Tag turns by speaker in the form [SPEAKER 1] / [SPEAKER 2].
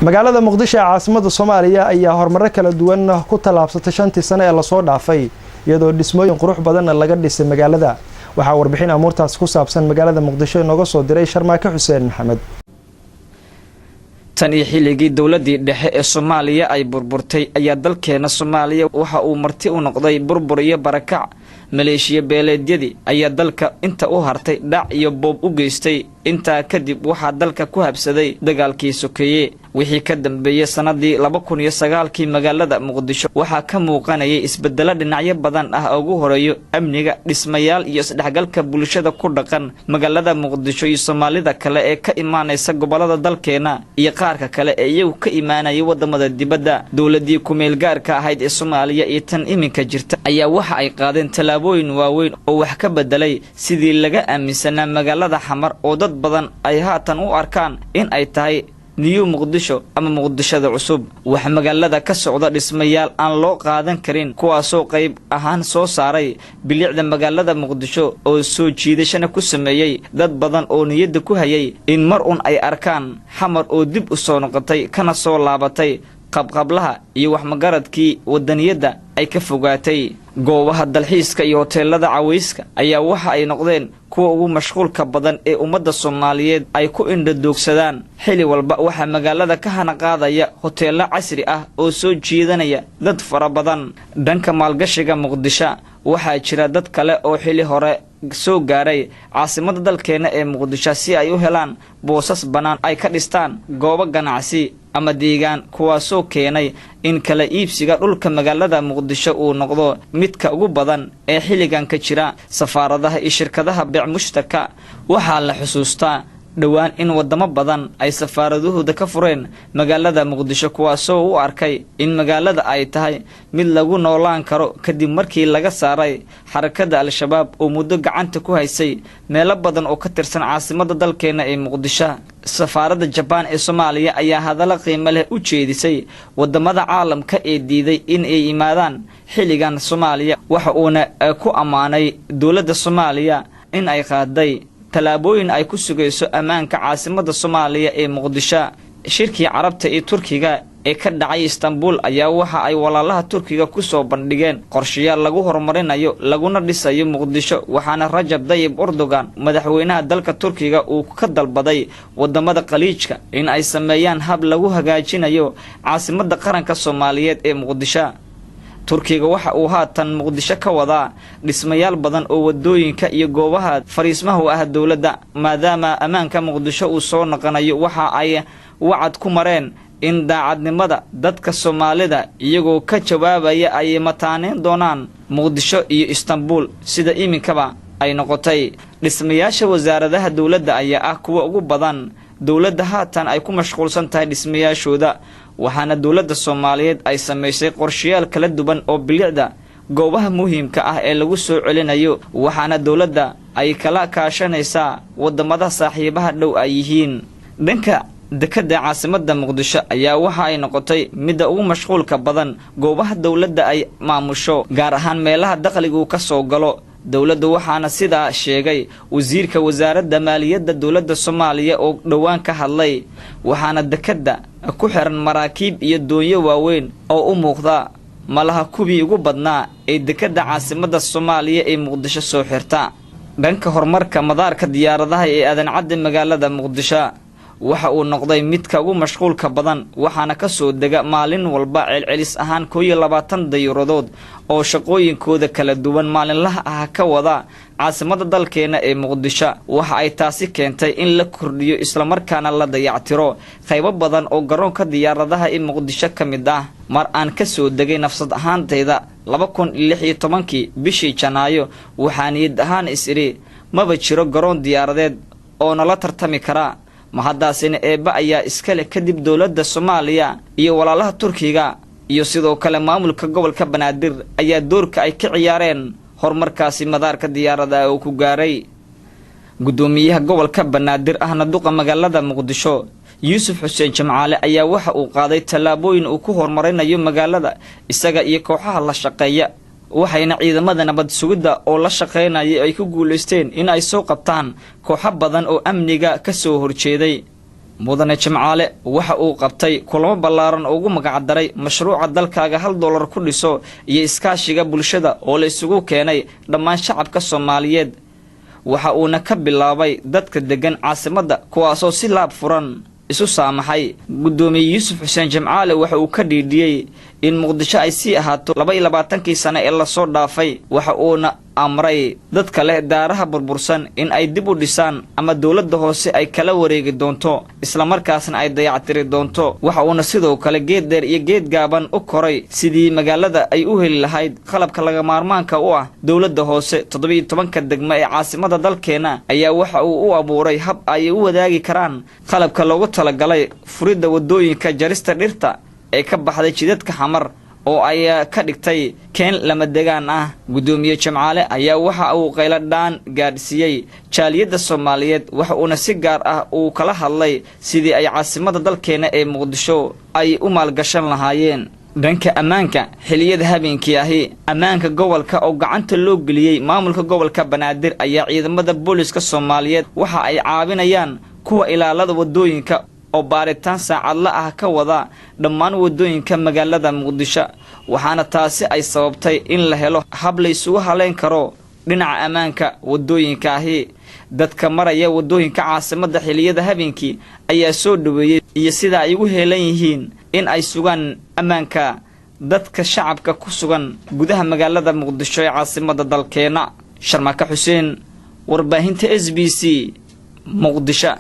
[SPEAKER 1] magaalada muqdisho ee caasimada Soomaaliya ayaa horumar kala duwan ku talaabsatay 5 sano ee la soo dhaafay iyadoo dhismooyin qurux badan laga dhisay magaalada waxa warbixin amuurtaas ku saabsan magaalada muqdisho inooga soo diray Sharmaake Xuseen Maxamed
[SPEAKER 2] tan iyo xilligii dawladii dhexe ee Soomaaliya ay burburtay ayaa dalkeena Soomaaliya waxa uu marti u noqday burbur iyo barakac maleeshiya beeleedyadii ayaa dalka inta u hartay dhac iyo boob u geystay inta kadib waxa dalka ku habsaday dagaalkii sokeeye wixii ka dambeeyay sanadii 2009 magaalada Muqdisho waxa ka muuqanayay isbedelo dhinacyo badan ah oo ugu horeeyo amniga dhismayaal iyo isdhexgalka bulshada ku dhaqan magaalada Muqdisho iyo Soomaalida kale ee ka imaanaysa gobolada dalkeena iyo qaarka kale ee iyagu ka imaanaya wadamada dibadda dawladii ku meel gaarka ahayd ee Soomaaliya iyo tan iminka jirta ayaa waxa ay qaadeen talaabooyin waaweyn oo wax ka bedelay sidii laga aaminsanaa magaalada Xamar oo dad badan ay haatan u arkaan in ay tahay New Muqdisho ama Muqdishada cusub wax magaalada ka socda dhismayaal aan loo qaadan karin kuwaasoo qayb ahaan soo saaray bilicda magaalada Muqdisho oo soo jiidashana ku sameeyay dad badan oo niyada ku hayay in mar ay arkaan Xamar oo dib u soo noqotay kana soo laabatay qabqablaha iyo wax magaradkii wadaniyada ay ka fogaatay goobaha dalxiiska iyo hoteelada caweyska ayaa waxa ay noqdeen kuwa ugu mashquulka badan ee ummadda Soomaaliyeed ay ku indhodoogsadaan xilli walba waxa magaalada ka hana qaadaya hoteelo casri ah oo soo jiidanaya dad fara badan dhanka maalgashiga Muqdisho waxa jira dad kale oo xilli hore soo gaaray caasimada dalkeena ee Muqdisho si ay u helaan boosas banaan ay ka dhistaan goobo ganacsi ama deegaan kuwaasoo keenay in kala iibsiga dhulka magaalada Muqdisho uu noqdo midka ugu badan ee xilligan ka jira safaaradaha iyo shirkadaha beec mushtarka waxa la xusuustaa dhawaan in wadamo badan ay safaaradahooda ka fureen magaalada Muqdisho kuwaasoo u arkay in magaalada ay tahay mid lagu noolaan karo kadib markii laga saaray xarakada al-shabaab oo muddo gacanta ku haysay meelo badan oo ka tirsan caasimada dalkeena ee Muqdisho safaarada Japan ee Soomaaliya ayaa hadallo qiimo leh u jeedisay wadamada caalamka ee diiday in ay imaadaan xilligan Soomaaliya waxa uuna ku amaanay dawladda Soomaaliya in ay qaaday talaabooyin ay ku sugayso amaanka caasimada Soomaaliya ee Muqdisho shirkii Carabta iyo Turkiga ee ka dhacay Istanbul ayaa waxa ay walaalaha Turkiga ku soo bandhigeen qorshayaal lagu horumarinayo laguna dhisayo Muqdisho waxaana Rajab Tayyip Erdogan madaxweynaha dalka Turkiga uu ka dalbaday wadamada Khaliijka in ay sameeyaan hab lagu hagaajinayo caasimada qaranka Soomaaliyeed ee Muqdisho Turkiga waxa uu haatan Muqdisho ka wadaa dhismayaal badan oo wadooyinka iyo goobaha fariismaha ah dawladda maadaama amaanka Muqdisho uu soo noqonayo waxa ay wacad ku mareen in daacadnimada dadka Soomaalida iyagoo ka jawaabaya ay mataaneen doonaan Muqdisho iyo Istanbul sida iminkaba ay noqotay dhismayaasha wasaaradaha dawladda ayaa ah kuwa ugu badan dawladda haatan ay ku mashquulsan tahay dhismayaashooda waxaana dawladda Soomaaliyeed ay sameysay qorshayaal kala duwan oo bilicda goobaha muhiimka ah ee lagu soo celinayo waxaana dawladda ay kala kaashanaysaa wadamada saaxiibaha dhow ay yihiin dhanka dekada caasimada Muqdisho ayaa waxa ay noqotay mid ugu mashquulka badan goobaha dawladda ay maamusho gaar ahaan meelaha dakhliga ka soo galo dawladdu waxaana sida sheegay wasiirka wasaaradda maaliyadda dawladda Soomaaliya oo dhawaan ka hadlay waxaana dekada ku xiran maraakiib iyo doonyo waaweyn oo u muuqda malaha kubii ugu badnaa ee dekada caasimada Soomaaliya ee Muqdisho soo xirta dhanka horumarka madaarka diyaaradaha ee aadan cadde magaalada Muqdisho waxa uu noqday midka ugu mashquulka badan waxaana ka soo dega maalin walba celcelis ahaan 22 dayuuradood oo shaqooyinkooda kala duwan maalinlaha ah ka wada caasimada dalkeena ee Muqdisho waxa ay taasi keentay in la kordhiyo isla markaana la dayactiro qaybo badan oo garoonka diyaaradaha ee Muqdisho kamid ah mar aan ka soo degay nafsad ahaantayda 2016 bishii Janaayo waxaan niyad ahaan isiri maba jiro garoon diyaaradeed oo nala tartami kara mahadaasina eeba ayaa iska leh kadib dawladda Soomaaliya iyo walaalaha Turkiga iyo sidoo kale maamulka gobolka Banaadir ayaa doorka ay ka ciyaareen horumarkaasi madaarka diyaaradaha oo ku gaaray gudoomiyaha gobolka Banaadir ahna duqa magaalada Muqdisho Yuusuf Xuseen Jamcaale ayaa waxa uu qaaday talaabooyin uu ku horumarinayo magaalada isaga iyo kooxaha la shaqeeya waxayna ciidamada nabad sugidda oo la shaqeynayay ay ku guuleysteen in ay soo qabtaan kooxo badan oo amniga ka soo horjeeday mudane Jimcaale waxa uu qabtay kulamo ballaaran oo ugu magac daray mashruuca dalkaaga $1 ku dhiso iyo iskaashiga bulshada oo la isugu keenay dhammaan shacabka Soomaaliyeed waxa uuna ka bilaabay dadka degan caasimadda kuwaas oo si laab furan isu saamaxay gudoomiye Yuusuf Xuseen Jimcaale waxa uu ka dhiidiyay in Muqdisho ay sii ahaato 22 sano ee la soo dhaafay waxa uuna amray dadka leh daaraha burbursan in ay dib u dhisaan ama dawladda hoose ay kala wareegi doonto isla markaasna ay dayactiri doonto waxa uuna sidoo kale geed dheer iyo geed gaaban u koray sidii magaalada ay u heli lahayd qalabka laga maarmaanka u ah dawladda hoose 17 degmo ee caasimada dalkeena ayaa waxa uu u abuuray hab ay u wadaagi karaan qalabka loogu talagalay furidda wadooyinka jarista dhirta ee ka baxday jidadka xamar oo ay ka dhigtay keen lama degaan ah gudoomiye Jimcaale ayaa waxa uu qayladaan gaadhsiiyay jaaliyada Soomaaliyeed waxa uu si gaar ah uu kala hadlay sidii ay caasimada dalkeena ee Muqdisho ay u maalgashan lahaayeen dhanka ammaanka xiliyada habeenkii ahi ammaanka gobolka oo gacanta loo geliyay maamulka gobolka Banaadir ayaa ciidamada booliska Soomaaliyeed waxa ay caawinayaan kuwa ilaalada wadooyinka oo baaritaan saacadla ah ka wada dhammaan wadooyinka magaalada Muqdisho waxaana taasi ay sababtay in la helo hab la isugu haleyn karo dhinaca ammaanka wadooyinka ahi dadka maraya wadooyinka caasimada xiliyada habeenkii ayaa soo dhaweeyay iyo sida ay ugu heelan yihiin in ay sugan ammaanka dadka shacabka ku sugan gudaha magaalada Muqdisho ee caasimada dalkeena Sharmaaka Xuseen warbaahinta SBC Muqdisho